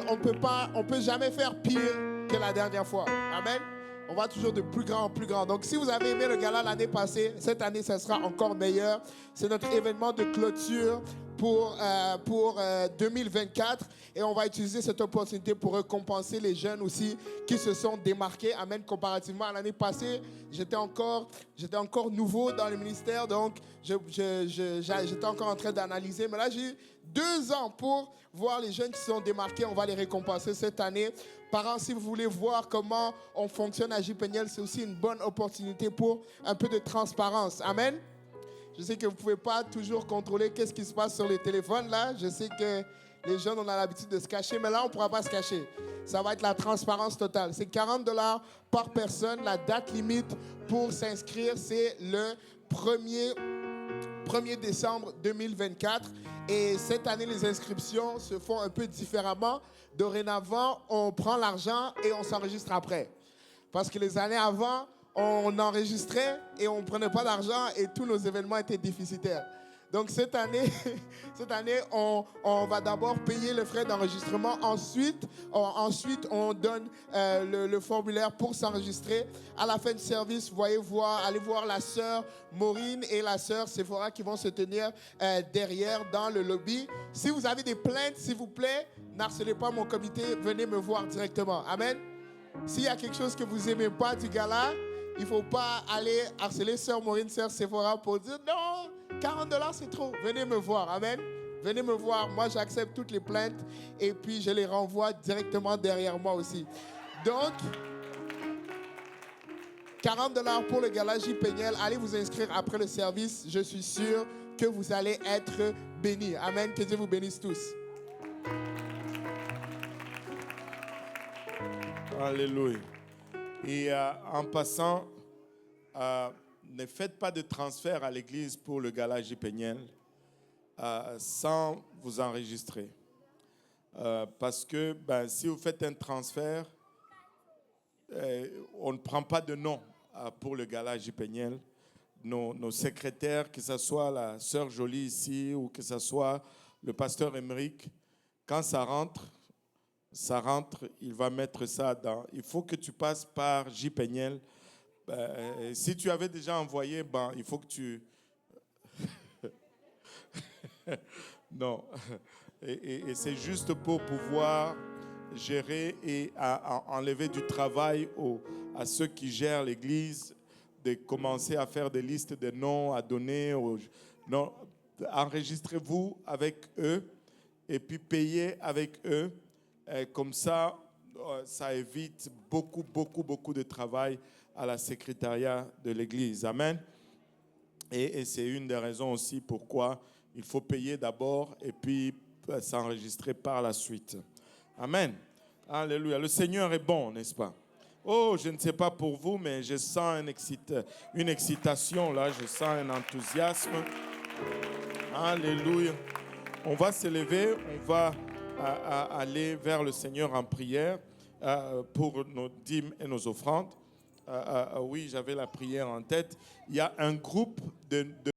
on peut jamais faire pire que la dernière fois. Amen. On va toujours de plus grand en plus grand. Donc, si vous avez aimé le gala l'année passée, cette année, ça sera encore meilleur. C'est notre événement de clôture pour 2024. Et on va utiliser cette opportunité pour récompenser les jeunes aussi qui se sont démarqués. Amen. Comparativement à l'année passée, j'étais encore nouveau dans le ministère. Donc, j'étais encore en train d'analyser. Mais là, j'ai eu 2 ans pour voir les jeunes qui se sont démarqués. On va les récompenser cette année. Parents, si vous voulez voir comment on fonctionne à JPNL, c'est aussi une bonne opportunité pour un peu de transparence. Amen. Je sais que vous ne pouvez pas toujours contrôler qu'est-ce qui se passe sur les téléphones là. Je sais que les jeunes ont l'habitude de se cacher, mais là, on ne pourra pas se cacher. Ça va être la transparence totale. C'est $40 par personne. La date limite pour s'inscrire, c'est le 1er décembre 2024. Et cette année, les inscriptions se font un peu différemment. Dorénavant, on prend l'argent et on s'enregistre après. Parce que les années avant, on enregistrait et on ne prenait pas d'argent et tous nos événements étaient déficitaires. Donc cette année, on va d'abord payer le frais d'enregistrement. Ensuite, on donne le formulaire pour s'enregistrer. À la fin du service, allez voir la sœur Maureen et la sœur Sephora qui vont se tenir derrière dans le lobby. Si vous avez des plaintes, s'il vous plaît, n'harcelez pas mon comité, venez me voir directement. Amen. S'il y a quelque chose que vous n'aimez pas du gala, il ne faut pas aller harceler sœur Maureen, sœur Sephora pour dire non, $40 c'est trop. Venez me voir, amen. Venez me voir, moi j'accepte toutes les plaintes et puis je les renvoie directement derrière moi aussi. Donc, $40 pour le gala JPNL. Allez vous inscrire après le service. Je suis sûr que vous allez être bénis. Amen. Que Dieu vous bénisse tous. Alléluia. Et en passant, ne faites pas de transfert à l'église pour le gala JPNL sans vous enregistrer. Parce que si vous faites un transfert, on ne prend pas de nom pour le gala JPNL. Nos secrétaires, que ce soit la sœur Jolie ici ou que ce soit le pasteur Émeric, quand ça rentre, il va mettre ça dans... Il faut que tu passes par JPNL. Si tu avais déjà envoyé, il faut que tu... Non. Et c'est juste pour pouvoir gérer et enlever du travail à ceux qui gèrent l'église, de commencer à faire des listes de noms à donner. Non, enregistrez-vous avec eux et puis payez avec eux. Comme ça, ça évite beaucoup de travail à la secrétariat de l'Église. Amen. Et c'est une des raisons aussi pourquoi il faut payer d'abord et puis s'enregistrer par la suite. Amen. Alléluia. Le Seigneur est bon, n'est-ce pas? Oh, je ne sais pas pour vous, mais je sens une excitation là, je sens un enthousiasme. Alléluia. On va se lever, on va aller vers le Seigneur en prière pour nos dîmes et nos offrandes. Oui, j'avais la prière en tête. Il y a un groupe de